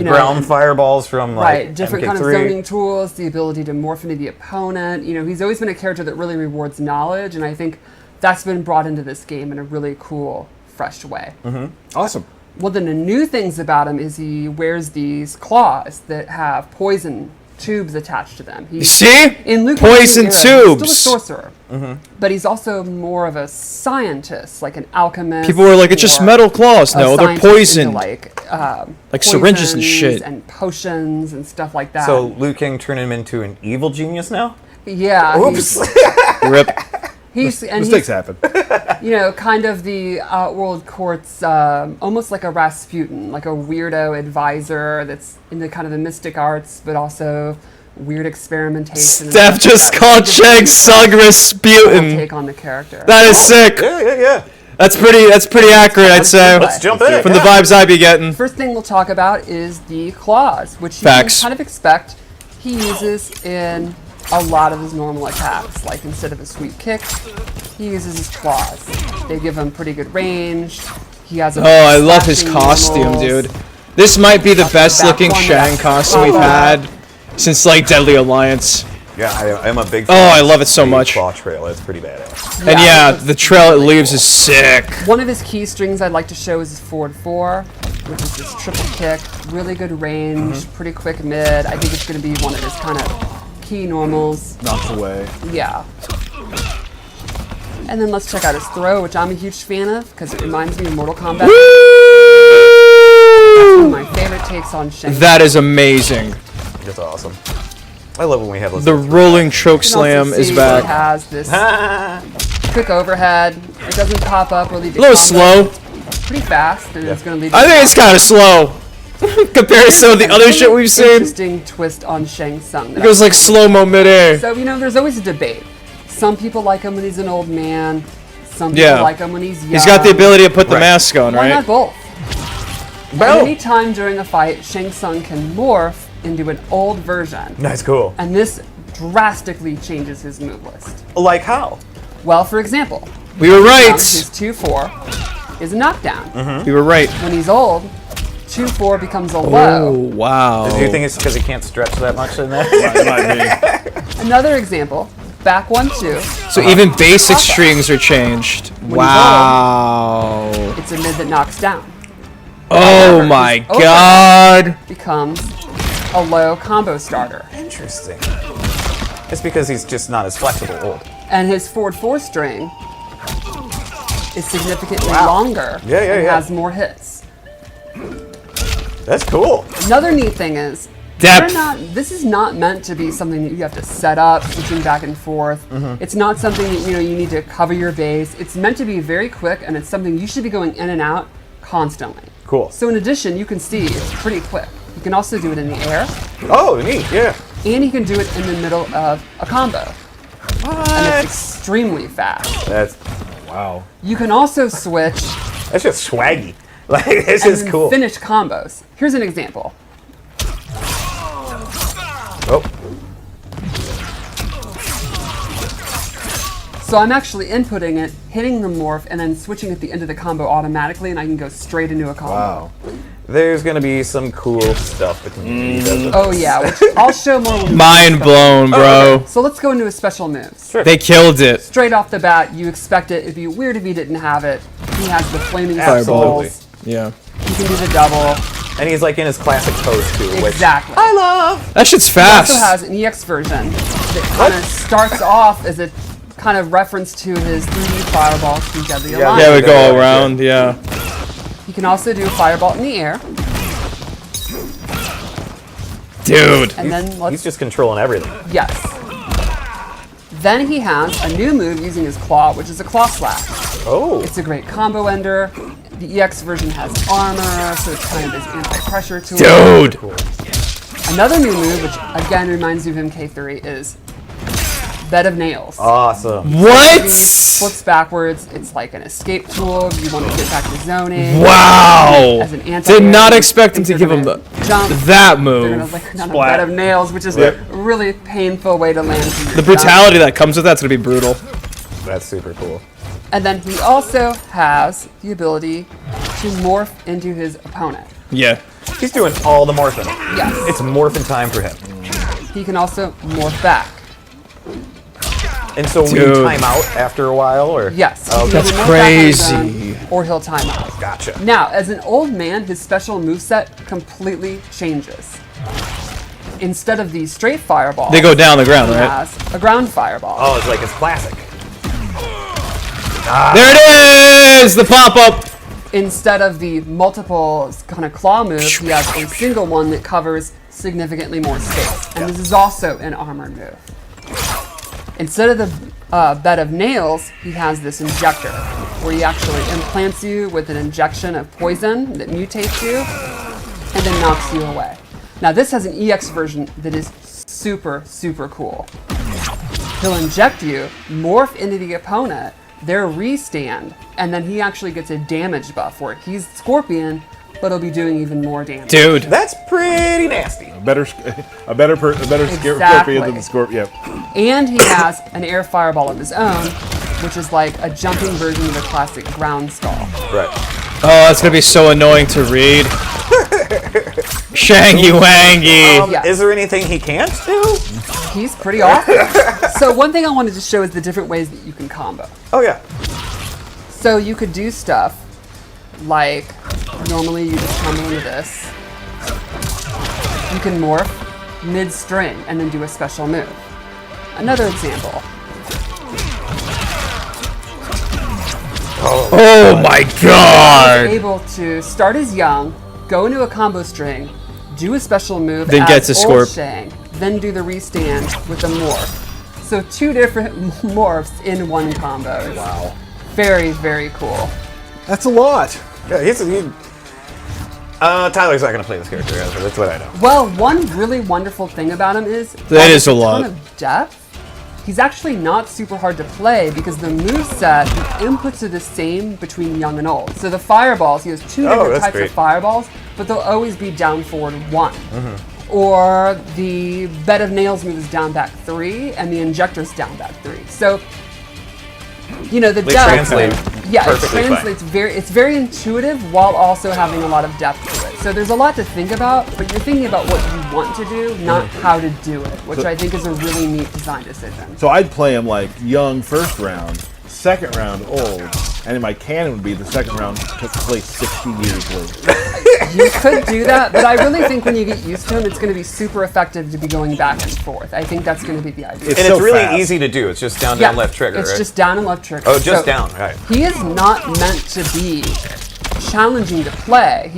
The ground fireballs from like different kind of zoning tools, the ability to morph into the opponent. You know, he's always been a character that really rewards knowledge, and I think that's been brought into this game in a really cool, fresh way. Awesome. One of the new things about him is he wears these claws that have poison tubes attached to them. You see? In Liu Poison Kang's tubes. era, he's still a sorcerer, but he's also more of a scientist, like an alchemist. People were like, it's just metal claws. No, they're poisoned. Like syringes and shit. And potions and stuff like that. So Liu Kang turned him into an evil genius now? Yeah. Oops. Rip. Mistakes happen. You know, kind of the Outworld Court's almost like a Rasputin, like a weirdo advisor that's into kind of the mystic arts, but also weird experimentation. Steph just called Shang Tsung Rasputin. Take on the character. That is sick. Yeah. That's pretty accurate, I'd say. Let's jump in. From the vibes I be getting. First thing we'll talk about is the claws, which you Facts. can kind of expect he uses in a lot of his normal attacks. Like instead of a sweep kick, he uses his claws. They give him pretty good range. He has a I love his costume, dude. This might be the best looking Shang costume we've had since like Deadly Alliance. Yeah, I'm a big fan. Oh, I love it so much. Claw trail, it's pretty badass. And yeah, the trail it leaves is sick. One of his key strings I'd like to show is his forward 4, which is this triple kick. Really good range, pretty quick mid. I think it's going to be one of his kind of key normals. Knocks away. Yeah. And then let's check out his throw, which I'm a huge fan of because it reminds me of Mortal Kombat. That's one of my favorite takes on Shang. That is amazing. That's awesome. I love when we have those. The rolling choke slam is back. It has this quick overhead. It doesn't pop up really. A little slow. Pretty fast, and it's going to lead. I think it's kind of slow compared to some of the other shit we've seen. Interesting twist on Shang Tsung. It goes like slow-mo midair. So, you know, there's always a debate. Some people like him when he's an old man. Some people like him when he's young. He's got the ability to put the mask on, Why right? not both? At any time during a fight, Shang Tsung can morph into an old version. That's cool. And this drastically changes his move list. Like how? Well, for example, we were right. His 2-4 is a knockdown. We were right. When he's old, 2-4 becomes a low. Oh, wow. Do you think it's because he can't stretch that much in there? Another example, back 1-2. So even basic strings are changed. Wow. It's a mid that knocks down. Oh my god. Becomes a low combo starter. Interesting. It's because he's just not as flexible old. And his forward 4 string is significantly longer and has more hits. That's cool. Another neat thing is, this is not meant to be something that you have to set up, switching back and forth. It's not something that you need to cover your base. It's meant to be very quick, and it's something you should be going in and out constantly. Cool. So in addition, you can see it's pretty quick. You can also do it in the air. Oh, neat, yeah. And you can do it in the middle of a combo. What? And it's extremely fast. That's, wow. You can also switch. That's just swaggy. Like, this is cool. Finish combos. Here's an example. Oh. So I'm actually inputting it, hitting the morph, and then switching at the end of the combo automatically, and I can go straight into a combo. Wow. There's going to be some cool stuff the community does with Oh, yeah, which I'll show more when we Mind blown, bro. Okay. So let's go into his special moves. Sure. They killed it. Straight off the bat, you expect it. It'd be weird if he didn't have it. He has the flaming Absolutely. souls. Yeah. He can do the double. And he's like in his classic pose too. Exactly. Which I love. That shit's He fast. also has an EX version that kind of starts off as a kind of reference to his 3D fireball from Deadly Alliance. Yeah, we go around, yeah. He can also do fireball in the air. Dude. And then He's just controlling everything. Yes. Then he has a new move using his claw, which is a claw slash. Oh. It's a great combo ender. The EX version has armor, so it's kind of this anti-pressure tool. Dude. Another new move, which again reminds you of MK3, is Bed of Nails. Awesome. What? Flips backwards. It's like an escape tool if you want to get back to zoning. Wow. As an anti Did not expect him to give him jump. that They're move. gonna land on a Bed of Nails, which is a really painful way to land. The brutality that comes with that's gonna be brutal. That's super cool. And then he also has the ability to morph into his opponent. Yeah. He's doing all the morphing. Yes. It's morphing time for him. He can also morph back. And so will you time out after a while, or? Yes. Oh, He can That's either morph back on his crazy. own, or he'll time out. Gotcha. Now, as an old man, his special moveset completely changes. Instead of the straight fireball, They go down the ground, he right? has a ground fireball. Oh, it's like his classic. There it is! The pop-up! Instead of the multiple kind of claw move, he has a single one that covers significantly more space. And this is also an armored move. Instead of the bed of nails, he has this injector, where he actually implants you with an injection of poison that mutates you and then knocks you away. Now this has an EX version that is super, super cool. He'll inject you, morph into the opponent, their restand, and then he actually gets a damage buff where he's Scorpion, but he'll be doing even more damage. Dude. That's pretty nasty. A better Exactly. Scorpion than the Scorpion. Yep. And he has an air fireball of his own, which is like a jumping version of the classic ground skull. Right. Oh, that's gonna be so annoying to read. Shangy wangy. Yes. Is there anything he can't do? He's pretty awesome. So one thing I wanted to show is the different ways that you can combo. Oh yeah. So you could do stuff like, normally you just combo into this. You can morph mid-string and then do a special move. Another example. Oh my god! Able to start as young, go into a combo string, do a special move, Then as get to old Scorp. Shang, then do the restand with a morph. So 2 different morphs in one combo. Wow. Very, very cool. That's a lot. Yeah, Tyler's not gonna play this character. That's what I know. Well, one really wonderful thing about him is That is a ton lot. of depth. He's actually not super hard to play because the moveset, the inputs are the same between young and old. So the fireballs, he has 2 different that's types great. of fireballs, but they'll always be down forward 1. Mm-hmm. Or the bed of nails move is down back 3, and the injector's down back 3. So, you know, the They depth. translate Yeah, it perfectly translates it's very intuitive while also having a lot of depth to it. So there's a lot to think about, but you're thinking about what you want to do, not how to do it, which I think is a really neat design decision. So I'd play him like young first round, second round old, and then my canon would be the second round took place 16 years later. You could do that, but I really think when you get used to him, it's going to be super effective to be going back and forth. I think that's going to be the idea. And so it's really fast. easy to do. It's just down, Yeah, down, left trigger, It's right? just down and left trigger. Oh, just So down, right. He is not meant to be challenging to play.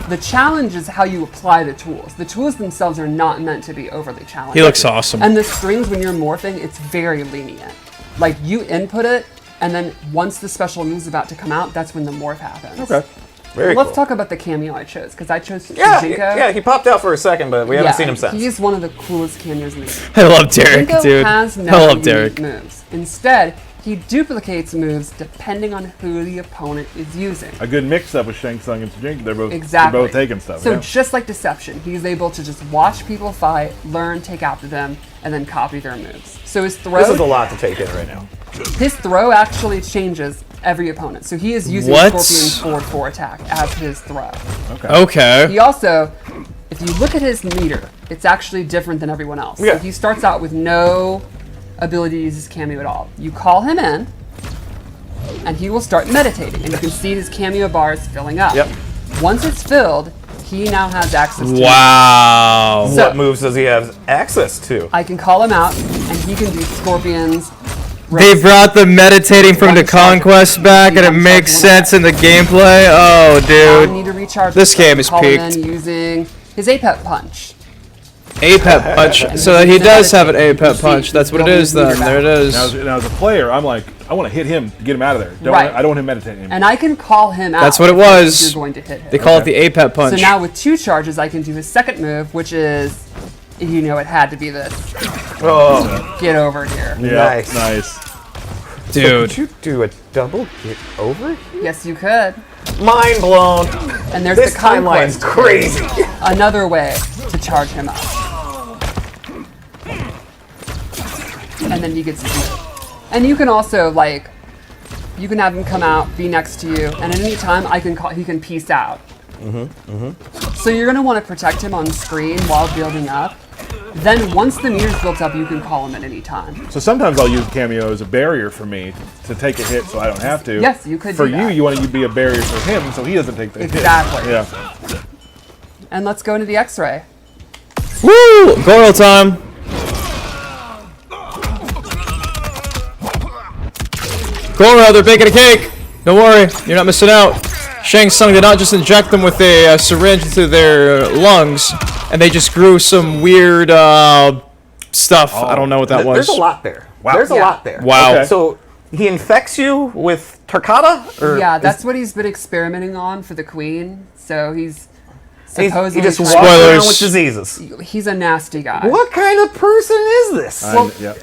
The challenge is how you apply the tools. The tools themselves are not meant to be overly challenging. He looks awesome. And the strings, when you're morphing, it's very lenient. Like, you input it, and then once the special move's about to come out, that's when the morph happens. Okay. Very Let's cool. talk about the cameo I chose, because I chose Yeah, Shujinko. yeah, he popped out for a second, but we haven't seen him since. He's one of the coolest cameos in the game. I love Derek, Reiko dude. has no I love unique Derek. moves. Instead, he duplicates moves depending on who the opponent is using. A good mix-up with Shang Tsung and Shujinko. They're Exactly. both taking stuff. So yeah. just like Deception, he's able to just watch people fight, learn, take after them, and then copy their moves. So his throw, This is a lot to take in right now. his throw actually changes every opponent. So he is using What? Scorpion 4-4 attack as his throw. Okay. He also, if you look at his meter, it's actually different than everyone else. Yeah. So he starts out with no ability to use his cameo at all. You call him in, and he will start meditating, and you can see his cameo bar is filling up. Yep. Once it's filled, he now has access to it. Wow. So- What moves does he have access to? I can call him out, and he can do scorpions. They brought the meditating from the One charge. conquest back, and it One makes charge, sense in the gameplay. Oh, I dude. need to recharge. This game is call him peaked. in using his APEP punch. APEP punch. So he does have an APEP punch. That's what it is then. There it is. Now as a player, I'm like, I want to hit him to get him out of there. Right. I don't want him meditating anymore. And I can call him out. That's what it if was. You're going to hit him. They call it the APEP punch. So now with 2 charges, I can do his second move, which is, you know, it had to be this. Oh, Get over here. Yeah, Nice. nice. Dude. could you do a double get over? Yes, you could. Mind blown. And there's This the timeline's conquest. crazy. Another way to charge him up. And then he gets his move. And you can also, like, you can have him come out, be next to you, and at any time I can call, he can peace out. So you're going to want to protect him on screen while building up. Then once the meter's built up, you can call him at any time. So sometimes I'll use Cameo as a barrier for me to take a hit so I don't have to. Yes, you could For do you, that. you want to be a barrier for him so he doesn't take the Exactly. hit. Yeah. And let's go into the X-ray. Woo! Goro time. Goro, they're baking a cake. Don't worry, you're not missing out. Shang Tsung did not just inject them with a syringe into their lungs, and they just grew some weird stuff. I don't know what that was. There's a lot there. Wow. There's a Yeah. lot there. Wow. Okay. So he infects you with Tarkatan? Or Yeah, that's what he's been experimenting on for the Queen. So he's he supposedly just walks trying- Spoilers. around with diseases. He's a nasty guy. What kind of person is this? Yeah.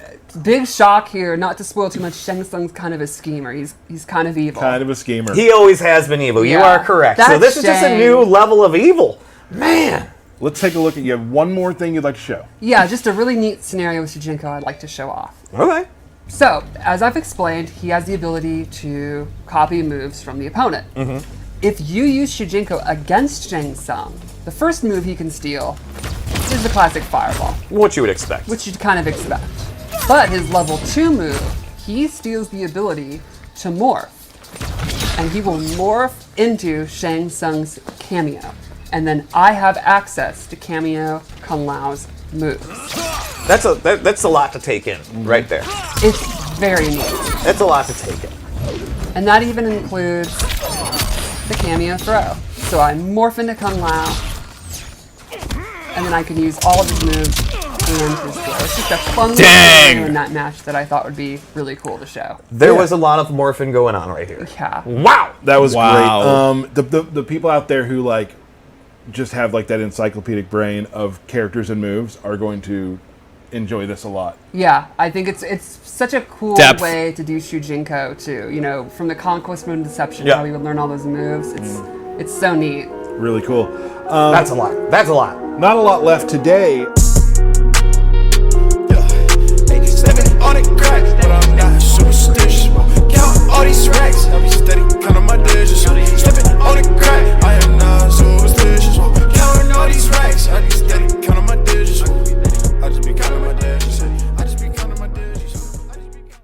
Big shock here, not to spoil too much, Shang Tsung's kind of a schemer. He's kind of evil. Kind of a schemer. He always has been evil. You Yeah. are correct. So That's this is just a Shang. new level of evil. Man. Let's take a look at, you have one more thing you'd like to show. Yeah, just a really neat scenario with Shujinko I'd like to show off. Okay. So, as I've explained, he has the ability to copy moves from the opponent. If you use Shujinko against Shang Tsung, the first move he can steal is the classic fireball, What you would expect. which you'd kind of expect. But his level 2 move, he steals the ability to morph. And he will morph into Shang Tsung's Cameo. And then I have access to Cameo Kung Lao's moves. That's a lot to take in right there. It's very neat. That's a lot to take in. And that even includes the Cameo throw. So I morph into Kung Lao, and then I can use all of his moves and his throw. It's just a fun little scenario in that match that I thought would be really cool to show. There was a lot of morphing going on right here. Yeah. Wow. That was Wow. great. The people out there who like just have like that encyclopedic brain of characters and moves are going to enjoy this a lot. Yeah, I think it's such a cool Depth. way to do Shujinko too. You know, from the Conquest Mode and Deception, Yeah. how he would learn all those moves. It's so neat. Really cool. That's a lot. That's a lot. Not a lot left today. Stepping on it crack, but I'm not superstitious. Count all these racks, I be steady, count on my